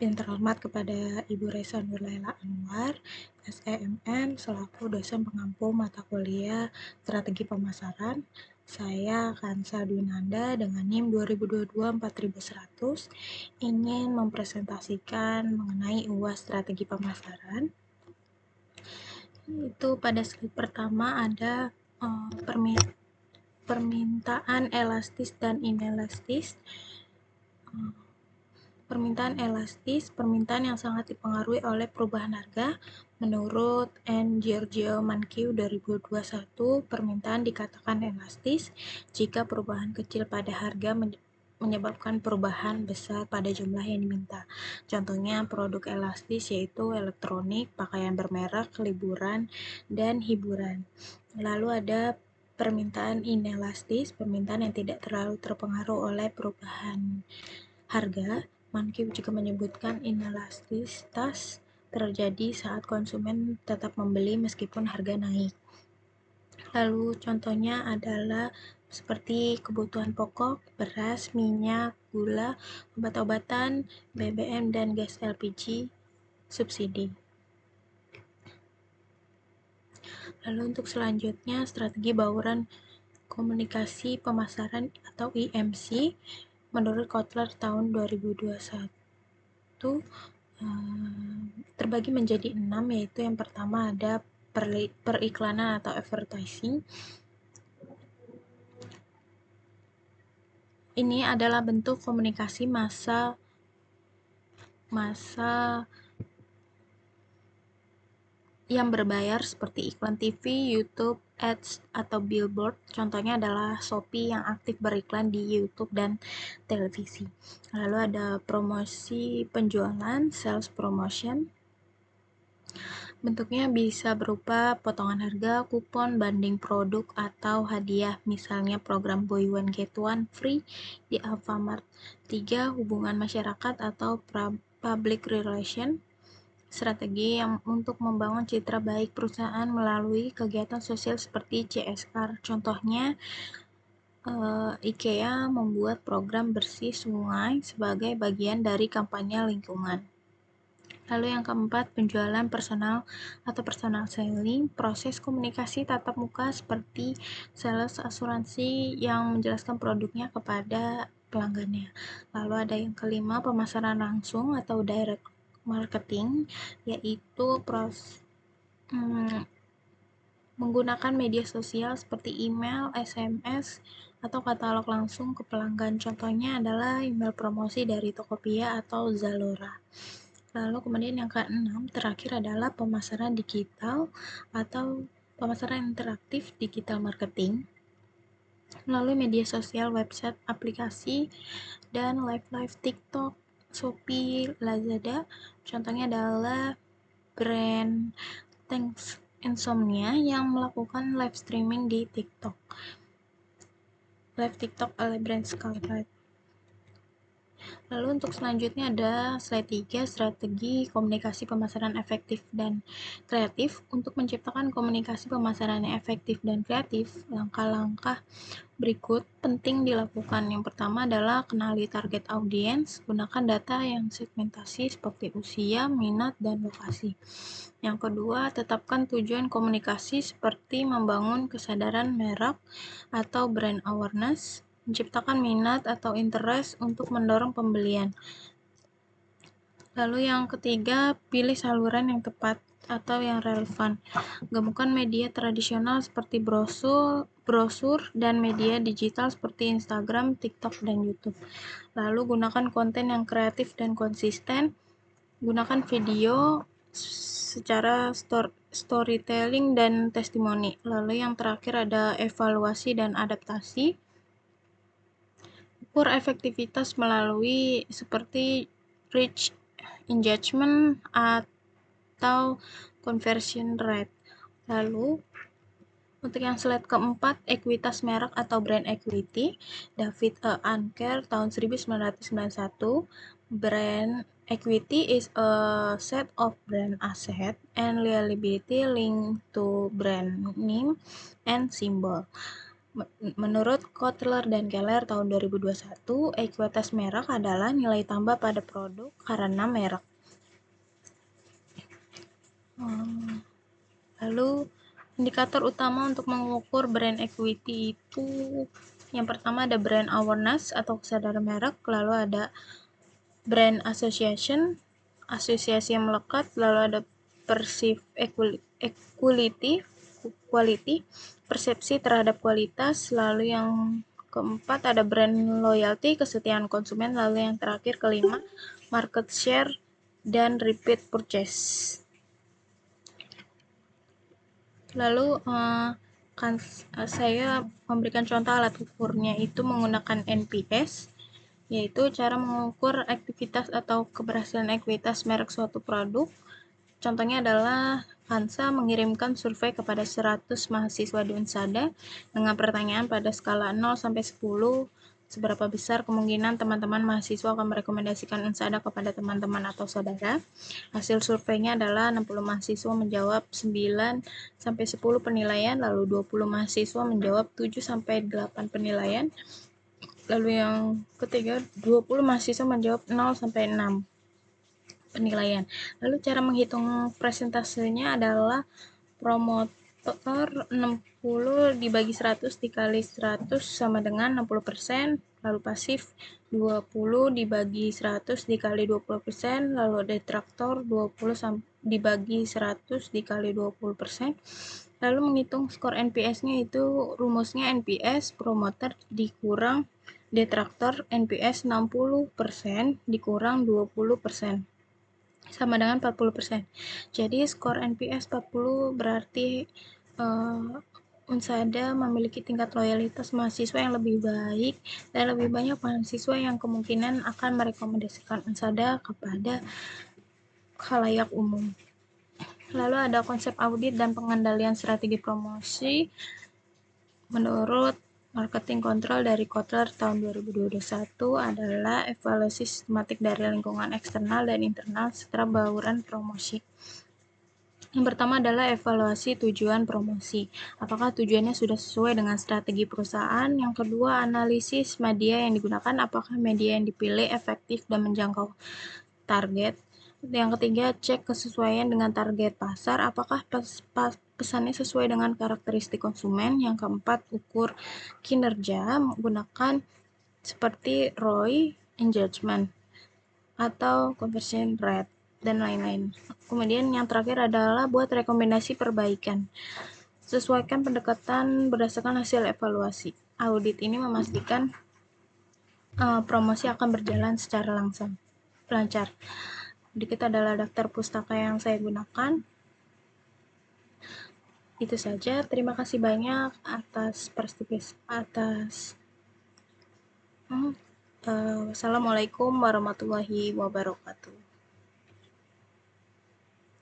Yang terhormat kepada Ibu Reza Nurlaila Anwar, SEMM, selaku dosen pengampu mata kuliah Strategi Pemasaran. Saya Kansa Dwinanda dengan NIM 2022-4100 ingin mempresentasikan mengenai UAS Strategi Pemasaran. Itu pada slide pertama ada permintaan elastis dan inelastis. Permintaan elastis, permintaan yang sangat dipengaruhi oleh perubahan harga. Menurut N. Giorgio Mankiw 2021, permintaan dikatakan elastis jika perubahan kecil pada harga menyebabkan perubahan besar pada jumlah yang diminta. Contohnya produk elastis yaitu elektronik, pakaian bermerek, liburan, dan hiburan. Lalu ada permintaan inelastis, permintaan yang tidak terlalu terpengaruh oleh perubahan harga. Mankiw juga menyebutkan inelastisitas terjadi saat konsumen tetap membeli meskipun harga naik. Lalu contohnya adalah seperti kebutuhan pokok, beras, minyak, gula, obat-obatan, BBM, dan gas LPG subsidi. Lalu untuk selanjutnya, strategi bauran komunikasi pemasaran atau IMC menurut Kotler tahun 2021 terbagi menjadi 6, yaitu yang pertama ada periklanan atau advertising. Ini adalah bentuk komunikasi massa yang berbayar seperti iklan TV, YouTube, Ads, atau billboard. Contohnya adalah Shopee yang aktif beriklan di YouTube dan televisi. Lalu ada promosi penjualan, sales promotion. Bentuknya bisa berupa potongan harga, kupon, banding produk, atau hadiah, misalnya program Buy One Get One Free di Alfamart. 3. Hubungan masyarakat atau public relation. Strategi yang untuk membangun citra baik perusahaan melalui kegiatan sosial seperti CSR. Contohnya, IKEA membuat program bersih sungai sebagai bagian dari kampanye lingkungan. Lalu yang keempat, penjualan personal atau personal selling, proses komunikasi tatap muka seperti sales asuransi yang menjelaskan produknya kepada pelanggannya. Lalu ada yang kelima, pemasaran langsung atau direct marketing, yaitu menggunakan media sosial seperti email, SMS, atau katalog langsung ke pelanggan. Contohnya adalah email promosi dari Tokopedia atau Zalora. Lalu kemudian yang keenam, terakhir adalah pemasaran digital atau pemasaran interaktif digital marketing melalui media sosial, website, aplikasi, dan live TikTok, Shopee, Lazada. Contohnya adalah brand Thanks Insomnia yang melakukan live streaming di TikTok. Live TikTok oleh brand Scarlett. Lalu untuk selanjutnya ada slide 3, strategi komunikasi pemasaran efektif dan kreatif. Untuk menciptakan komunikasi pemasaran yang efektif dan kreatif, langkah-langkah berikut penting dilakukan. Yang pertama adalah kenali target audiens, gunakan data yang segmentasi seperti usia, minat, dan lokasi. Yang kedua, tetapkan tujuan komunikasi seperti membangun kesadaran merek atau brand awareness, menciptakan minat atau interest untuk mendorong pembelian. Lalu yang ketiga, pilih saluran yang tepat atau yang relevan. Gabungkan media tradisional seperti brosur dan media digital seperti Instagram, TikTok, dan YouTube. Lalu gunakan konten yang kreatif dan konsisten. Gunakan video secara storytelling dan testimoni. Lalu yang terakhir ada evaluasi dan adaptasi. Ukur efektivitas melalui seperti reach, engagement, atau conversion rate. Lalu untuk yang slide keempat, ekuitas merek atau brand equity, David E. Anker tahun 1991, brand equity is a set of brand asset and liability linked to brand name and symbol. Menurut Kotler dan Keller tahun 2021, ekuitas merek adalah nilai tambah pada produk karena merek. Lalu, indikator utama untuk mengukur brand equity itu yang pertama ada brand awareness atau kesadaran merek, lalu ada brand association, asosiasi yang melekat, lalu ada perceived quality, persepsi terhadap kualitas, lalu yang keempat ada brand loyalty, kesetiaan konsumen, lalu yang terakhir kelima market share dan repeat purchase. Lalu saya memberikan contoh alat ukurnya itu menggunakan NPS, yaitu cara mengukur aktivitas atau keberhasilan ekuitas merek suatu produk. Contohnya adalah Hansa mengirimkan survei kepada 100 mahasiswa di Unsada dengan pertanyaan pada skala 0 sampai 10, seberapa besar kemungkinan teman-teman mahasiswa akan merekomendasikan Unsada kepada teman-teman atau saudara. Hasil surveinya adalah 60 mahasiswa menjawab 9 sampai 10 penilaian, lalu 20 mahasiswa menjawab 7 sampai 8 penilaian. Lalu yang ketiga, 20 mahasiswa menjawab 0 sampai 6 penilaian. Lalu cara menghitung presentasenya adalah promotor 60 dibagi 100 dikali 100 sama dengan 60%, lalu pasif 20 dibagi 100 dikali 20%, lalu detraktor 20 dibagi 100 dikali 20%. Lalu menghitung skor NPS-nya itu rumusnya NPS promoter dikurang detraktor NPS 60% dikurang 20%. Sama dengan 40%. Jadi skor NPS 40 berarti Unsada memiliki tingkat loyalitas mahasiswa yang lebih baik dan lebih banyak mahasiswa yang kemungkinan akan merekomendasikan Unsada kepada khalayak umum. Lalu ada konsep audit dan pengendalian strategi promosi. Menurut Marketing Control dari Kotler tahun 2021 adalah evaluasi sistematik dari lingkungan eksternal dan internal setelah bauran promosi. Yang pertama adalah evaluasi tujuan promosi. Apakah tujuannya sudah sesuai dengan strategi perusahaan? Yang kedua, analisis media yang digunakan. Apakah media yang dipilih efektif dan menjangkau target? Yang ketiga, cek kesesuaian dengan target pasar. Apakah pesannya sesuai dengan karakteristik konsumen? Yang keempat, ukur kinerja menggunakan seperti ROI, engagement, atau conversion rate, dan lain-lain. Kemudian yang terakhir adalah buat rekomendasi perbaikan. Sesuaikan pendekatan berdasarkan hasil evaluasi. Audit ini memastikan promosi akan berjalan secara lancar. Berikut adalah daftar pustaka yang saya gunakan. Itu saja. Terima kasih banyak atas Wassalamualaikum warahmatullahi wabarakatuh.